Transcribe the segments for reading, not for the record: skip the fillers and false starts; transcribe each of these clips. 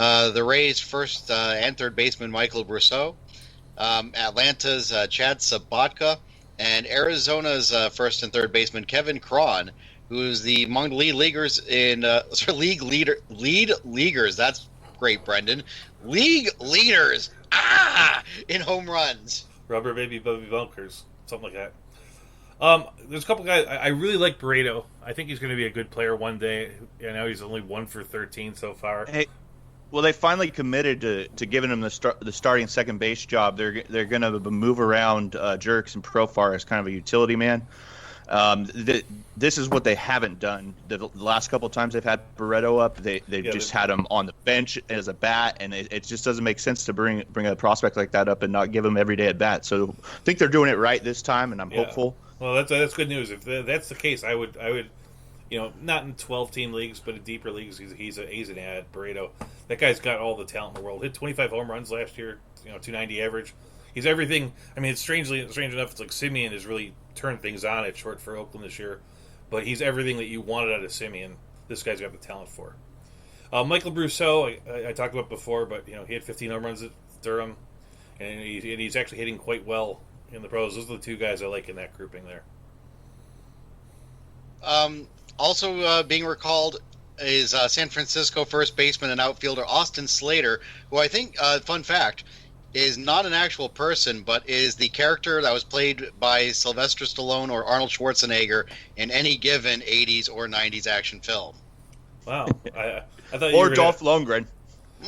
The Rays' first and third baseman Michael Brousseau, Atlanta's Chad Sabatka, and Arizona's first and third baseman Kevin Cron, who is among the lead leaguers in lead leaguers. That's great, Brendan. League leaders in home runs. Rubber baby Bubby Bunkers, something like that. There's a couple guys. I really like Barreto. I think he's going to be a good player one day. I know he's only 1 for 13 so far. Hey, well, they finally committed to giving him the starting second base job. They're going to move around Jerks and Profar as kind of a utility man. This is what they haven't done. The last couple of times they've had Barreto up, they've just had him on the bench as a bat, and it just doesn't make sense to bring a prospect like that up and not give him every day at bat. So I think they're doing it right this time, and I'm hopeful. Well, that's good news. If that's the case, I would, not in 12-team leagues, but in deeper leagues, he's an ad. Barreto, that guy's got all the talent in the world. Hit 25 home runs last year, 290 average. He's everything. I mean, it's strange enough. It's like Simeon has really turned things on at short for Oakland this year, but he's everything that you wanted out of Simeon. This guy's got the talent for. Michael Brousseau, I talked about before, but he had 15 home runs at Durham, and he's actually hitting quite well in the pros. Those are the two guys I like in that grouping there. Also being recalled is San Francisco first baseman and outfielder Austin Slater, who I think, fun fact, is not an actual person, but is the character that was played by Sylvester Stallone or Arnold Schwarzenegger in any given 80s or 90s action film. Wow. I thought or Dolph Lundgren.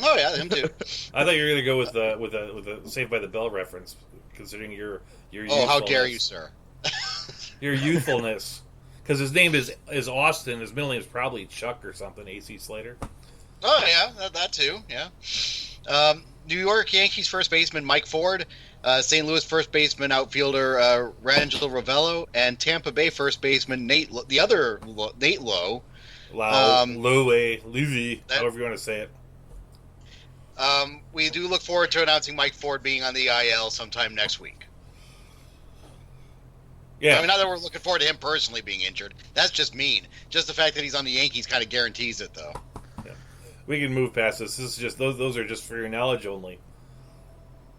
Oh, yeah, him too. I thought you were going to go with the Saved by the Bell reference, considering your Oh, how dare you, sir. Your youthfulness. Because his name is Austin. His middle name is probably Chuck or something, A.C. Slater. Oh, yeah, that too, yeah. New York Yankees first baseman Mike Ford, St. Louis first baseman outfielder Rangel Ravello, and Tampa Bay first baseman Nate Lowe. Lowe, however you want to say it. We do look forward to announcing Mike Ford being on the IL sometime next week. Yeah. I mean, not that we're looking forward to him personally being injured. That's just mean. Just the fact that he's on the Yankees kind of guarantees it, though. We can move past this. This is just those are just for your knowledge only.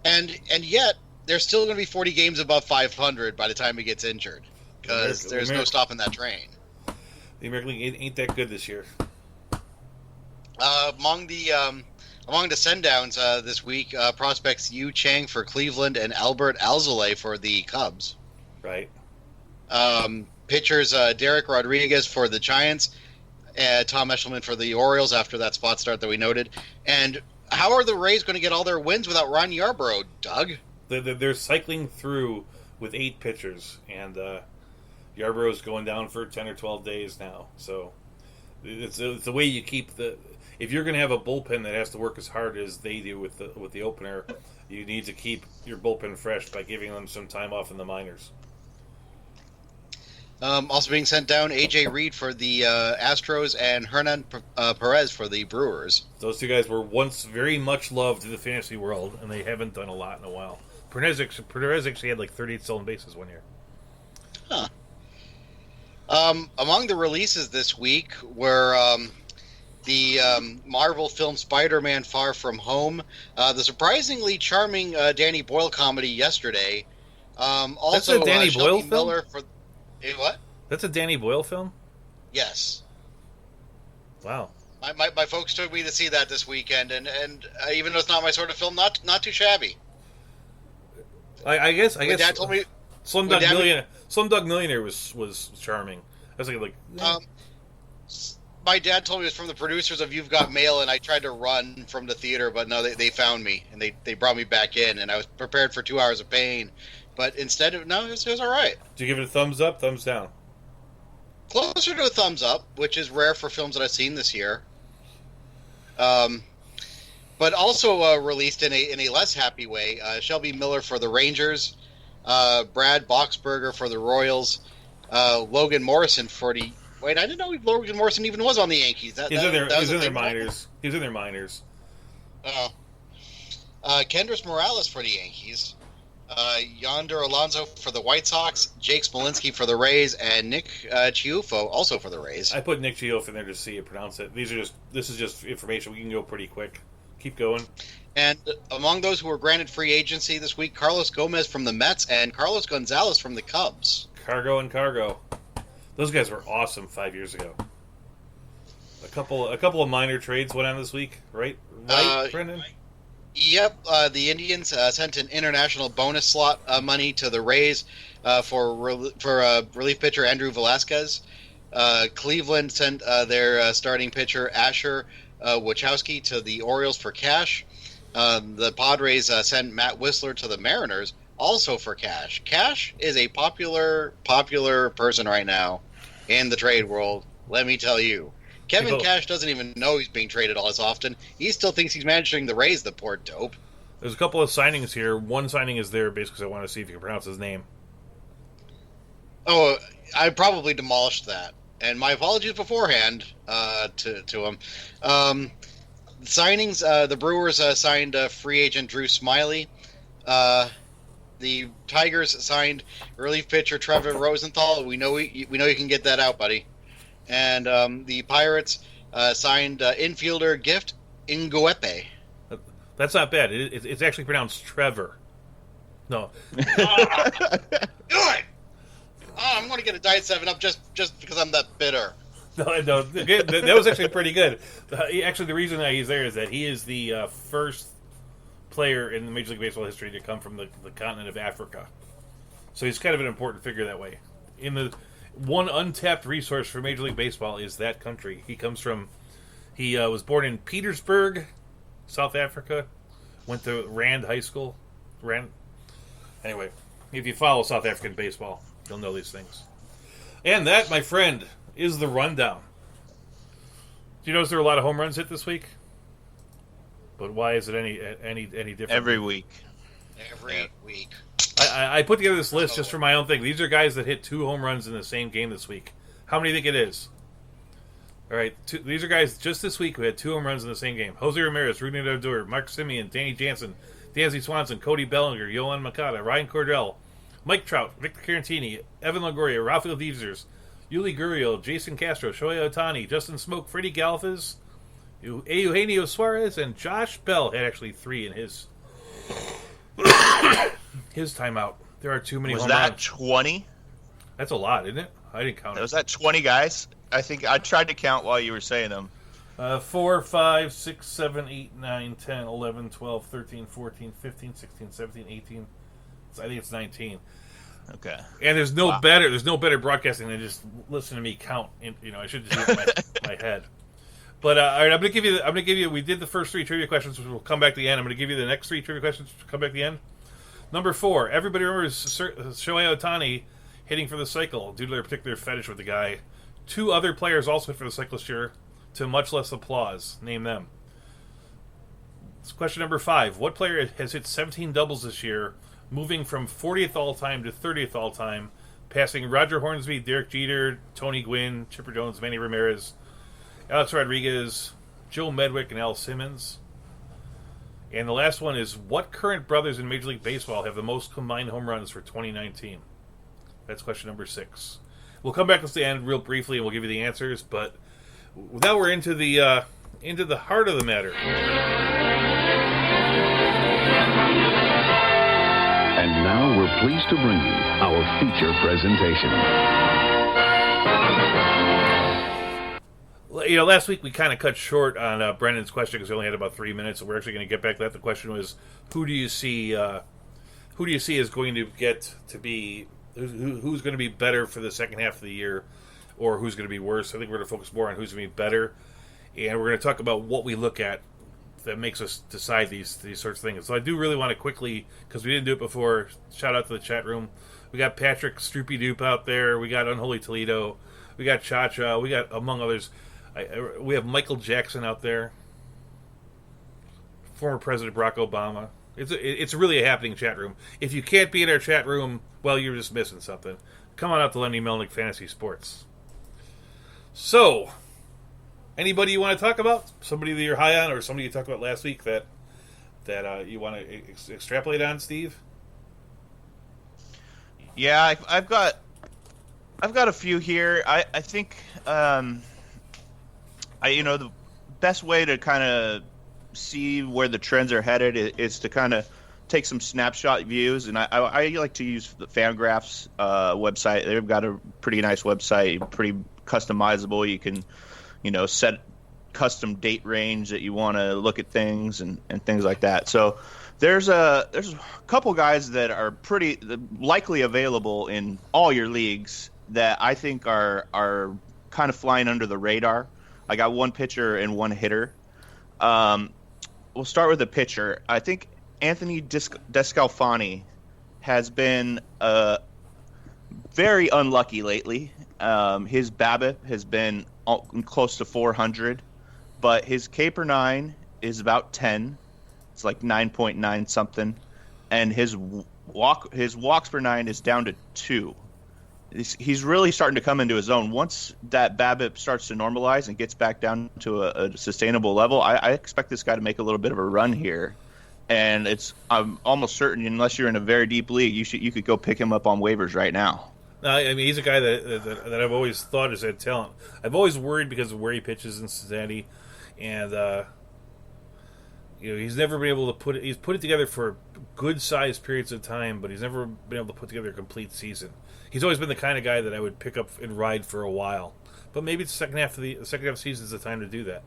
And yet there's still going to be 40 games above 500 by the time he gets injured, because there's no stopping that train. The American League ain't that good this year. Among the send-downs this week, prospects Yu Chang for Cleveland and Albert Alzolay for the Cubs. Right. Pitchers Derek Rodriguez for the Giants. Tom Eshelman for the Orioles after that spot start that we noted. And how are the Rays going to get all their wins without Ron Yarbrough, Doug? They're cycling through with 8 pitchers, and Yarbrough's going down for 10 or 12 days now. So it's the way you keep the... If you're going to have a bullpen that has to work as hard as they do with the opener, you need to keep your bullpen fresh by giving them some time off in the minors. Also being sent down, A.J. Reed for the Astros and Hernan Perez for the Brewers. Those two guys were once very much loved in the fantasy world, and they haven't done a lot in a while. Perez actually had like 38 stolen bases one year. Huh. Among the releases this week were the Marvel film Spider-Man Far From Home, the surprisingly charming Danny Boyle comedy Yesterday. Also, that's a Danny Boyle film? Miller for... What? That's a Danny Boyle film? Yes. Wow. My folks took me to see that this weekend, and even though it's not my sort of film, not too shabby. I guess. Dad told me Slumdog Millionaire was charming. I was like. My dad told me it was from the producers of You've Got Mail, and I tried to run from the theater, but no, they found me, and they brought me back in, and I was prepared for 2 hours of pain. But instead of... No, it was all right. Did you give it a thumbs up, thumbs down? Closer to a thumbs up, which is rare for films that I've seen this year. But also released in a less happy way. Shelby Miller for the Rangers. Brad Boxberger for the Royals. Logan Morrison for the... Wait, I didn't know Logan Morrison even was on the Yankees. He's in their minors. He was in their minors. Oh. Kendrys Morales for the Yankees. Yonder Alonso for the White Sox, Jake Smolinski for the Rays, and Nick Chiuffo also for the Rays. I put Nick Chiuffo in there to see you pronounce it. This is just information. We can go pretty quick. Keep going. And among those who were granted free agency this week, Carlos Gomez from the Mets and Carlos Gonzalez from the Cubs. Cargo and Cargo. Those guys were awesome 5 years ago. A couple of minor trades went on this week, right? Right, Brendan? Yep. The Indians sent an international bonus slot money to the Rays for relief pitcher Andrew Velasquez. Cleveland sent their starting pitcher Asher Wachowski to the Orioles for cash. The Padres sent Matt Whistler to the Mariners, also for cash. Cash is a popular person right now in the trade world, let me tell you. Kevin Cash doesn't even know he's being traded all as often. He still thinks he's managing the Rays, the poor dope. There's a couple of signings here. One signing is there basically because I want to see if you can pronounce his name. Oh, I probably demolished that. And my apologies beforehand to him. Signings, the Brewers signed free agent Drew Smyly. The Tigers signed relief pitcher Trevor Rosenthal. We know you can get that out, buddy. And the Pirates signed infielder Gift Nguepe. That's not bad. It's actually pronounced Trevor. No. Do it! I'm going to get a Diet 7-Up just because I'm that bitter. No, that was actually pretty good. Actually, the reason that he's there is that he is the first player in the Major League Baseball history to come from the continent of Africa. So he's kind of an important figure that way. In the one untapped resource for Major League Baseball is that country. He was born in Petersburg, South Africa. Went to Rand High School. Anyway, if you follow South African baseball, you'll know these things. And that, my friend, is the rundown. Do you notice there were a lot of home runs hit this week? But why is it any different? Every week. I put together this list just for my own thing. These are guys that hit 2 home runs in the same game this week. How many do you think it is? All right, these are guys just this week who had 2 home runs in the same game. Jose Ramirez, Rudy Odor, Mark Semien, Danny Jansen, Dansby Swanson, Cody Bellinger, Yohan Makata, Ryan Cordell, Mike Trout, Victor Caratini, Evan Longoria, Rafael Devers, Yuli Gurriel, Jason Castro, Shohei Ohtani, Justin Smoke, Freddie Galvis, Eugenio Suarez, and Josh Bell had actually 3 in his timeout. There are too many home runs. Was that 20? That's a lot, isn't it? I didn't count it. Was that 20 guys? I think I tried to count while you were saying them. 4, 5, 6, 7, 8, 9, 10, 11, 12, 13, 14, 15, 16, 17, 18. I think it's 19. Okay. And there's no better broadcasting than just listen to me count. I should just do it in my head. But all right, I'm gonna give you. We did the first 3 trivia questions, which will come back to the end. I'm gonna give you the next 3 trivia questions, which will come back to the end. Number 4. Everybody remembers Shohei Ohtani hitting for the cycle due to their particular fetish with the guy. 2 other players also hit for the cycle this year, to much less applause. Name them. It's question number 5. What player has hit 17 doubles this year, moving from 40th all-time to 30th all-time, passing Roger Hornsby, Derek Jeter, Tony Gwynn, Chipper Jones, Manny Ramirez, Alex Rodriguez, Joe Medwick, and Al Simmons? And the last one is, what current brothers in Major League Baseball have the most combined home runs for 2019? That's question number 6. We'll come back to the end real briefly, and we'll give you the answers, but now we're into the heart of the matter. And now we're pleased to bring you our feature presentation. Last week we kind of cut short on Brendan's question because we only had about 3 minutes, so we're actually going to get back to that. The question was, who do you see is going to get to be who's going to be better for the second half of the year, or who's going to be worse? I think we're going to focus more on who's going to be better, and we're going to talk about what we look at that makes us decide these sorts of things. So I do really want to quickly, because we didn't do it before, shout out to the chat room. We got Patrick Stroopy Doop out there. We got Unholy Toledo. We got Cha-Cha. We got, among others, we have Michael Jackson out there. Former President Barack Obama. It's really a happening chat room. If you can't be in our chat room, well, you're just missing something. Come on out to Lenny Melnick Fantasy Sports. So, anybody you want to talk about? Somebody that you're high on, or somebody you talked about last week that you want to extrapolate on, Steve? Yeah, I've got a few here. I think the best way to kind of see where the trends are headed is to kind of take some snapshot views, and I like to use the Fangraphs website. They've got a pretty nice website, pretty customizable. You can, set custom date range that you want to look at things and things like that. So there's a couple guys that are pretty likely available in all your leagues that I think are kind of flying under the radar. I got one pitcher and one hitter. We'll start with the pitcher. I think Anthony Descalfani has been very unlucky lately. His BABIP has been close to 400, but his K per 9 is about 10. It's like 9.9 something, and his walks per 9 is down to 2. He's really starting to come into his own. Once that BABIP starts to normalize and gets back down to a sustainable level, I expect this guy to make a little bit of a run here. And I'm almost certain, unless you're in a very deep league, you could go pick him up on waivers right now. I mean, he's a guy that I've always thought has had talent. I've always worried because of where he pitches in Cincinnati, and he's never been able to he's put it together for good sized periods of time, but he's never been able to put together a complete season. He's always been the kind of guy that I would pick up and ride for a while, but maybe the second half of the season is the time to do that.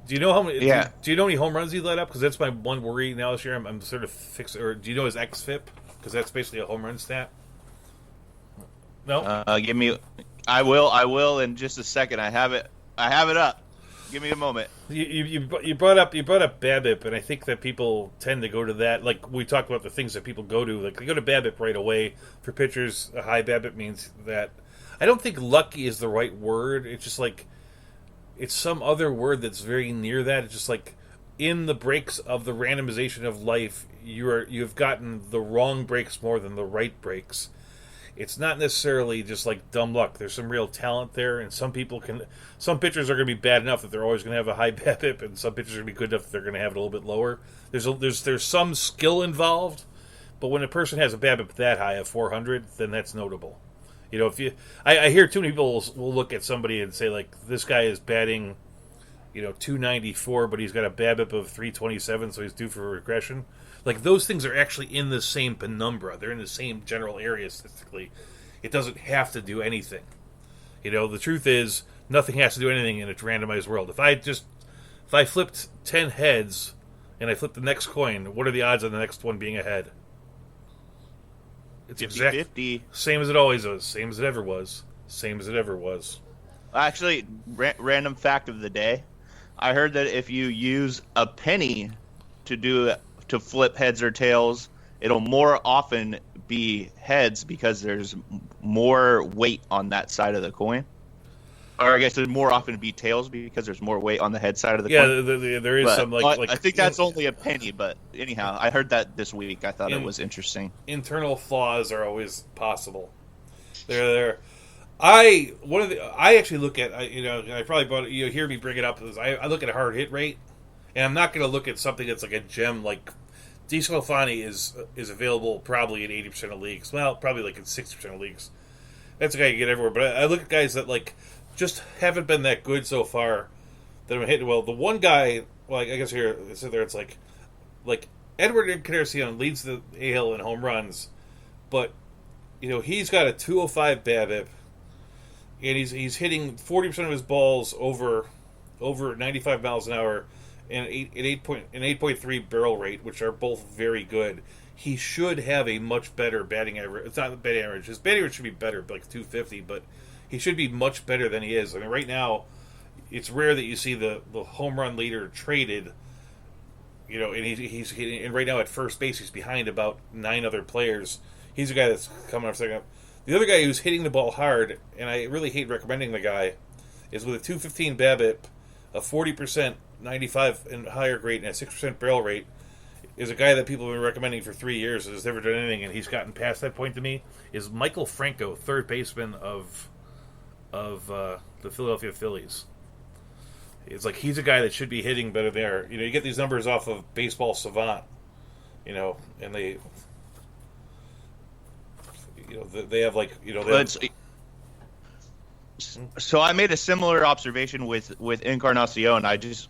Do you know how many? Yeah. Do you know how many home runs he let up? Because that's my one worry now this year. I'm sort of fixed. Or do you know his xFIP? Because that's basically a home run stat. No. Give me. I will in just a second. I have it up. Give me a moment. You brought up BABIP, and I think that people tend to go to that. Like we talked about the things that people go to. Like they go to BABIP right away. For pitchers, a high BABIP means that. I don't think lucky is the right word. It's just like it's some other word that's very near that. It's just like in the breaks of the randomization of life, you've gotten the wrong breaks more than the right breaks. It's not necessarily just like dumb luck. There's some real talent there, and some pitchers are going to be bad enough that they're always going to have a high BABIP, and some pitchers are going to be good enough that they're going to have it a little bit lower. There's some skill involved, but when a person has a BABIP that high of 400, then that's notable. I hear too many people will look at somebody and say like this guy is batting, 294, but he's got a BABIP of 327, so he's due for regression. Like, those things are actually in the same penumbra. They're in the same general area statistically. It doesn't have to do anything. The truth is, nothing has to do anything in a randomized world. If I flipped 10 heads and I flipped the next coin, what are the odds on the next one being a head? It's 50-50. Same as it always was. Same as it ever was. Same as it ever was. Actually, random fact of the day. I heard that if you use a penny to flip heads or tails, it'll more often be heads because there's more weight on that side of the coin. Or I guess it'd more often be tails because there's more weight on the head side of the coin. Yeah, there is some like I think that's only a penny, but anyhow, I heard that this week. I thought it was interesting. Internal flaws are always possible. They're there. I actually look at I probably brought you hear me bring it up. I look at a hard hit rate, and I'm not going to look at something that's like a gem like DeSclafani is available probably in 80% of leagues. Well, probably like in 60% of leagues. That's a guy you get everywhere. But I look at guys that like just haven't been that good so far that I'm hitting well. The one guy, I guess here, so there it's like Edward Encarnacion leads the AL in home runs, but he's got a 205 BABIP, and he's hitting 40% of his balls over 95 miles an hour, and an 8.3 barrel rate, which are both very good. He should have a much better batting average. It's not the batting average. His batting average should be better, like 250, but he should be much better than he is. I mean, right now, it's rare that you see the home run leader traded. And he's hitting, and right now at first base he's behind about 9 other players. He's a guy that's coming off second. The other guy who's hitting the ball hard, and I really hate recommending the guy, is with a 215 BABIP, a 40%, 95 and higher grade, and a 6% barrel rate, is a guy that people have been recommending for 3 years and has never done anything, and he's gotten past that point to me, is Michael Franco, third baseman of the Philadelphia Phillies. It's like he's a guy that should be hitting better there. You get these numbers off of Baseball Savant, and they have like So I made a similar observation with Encarnacion. I just,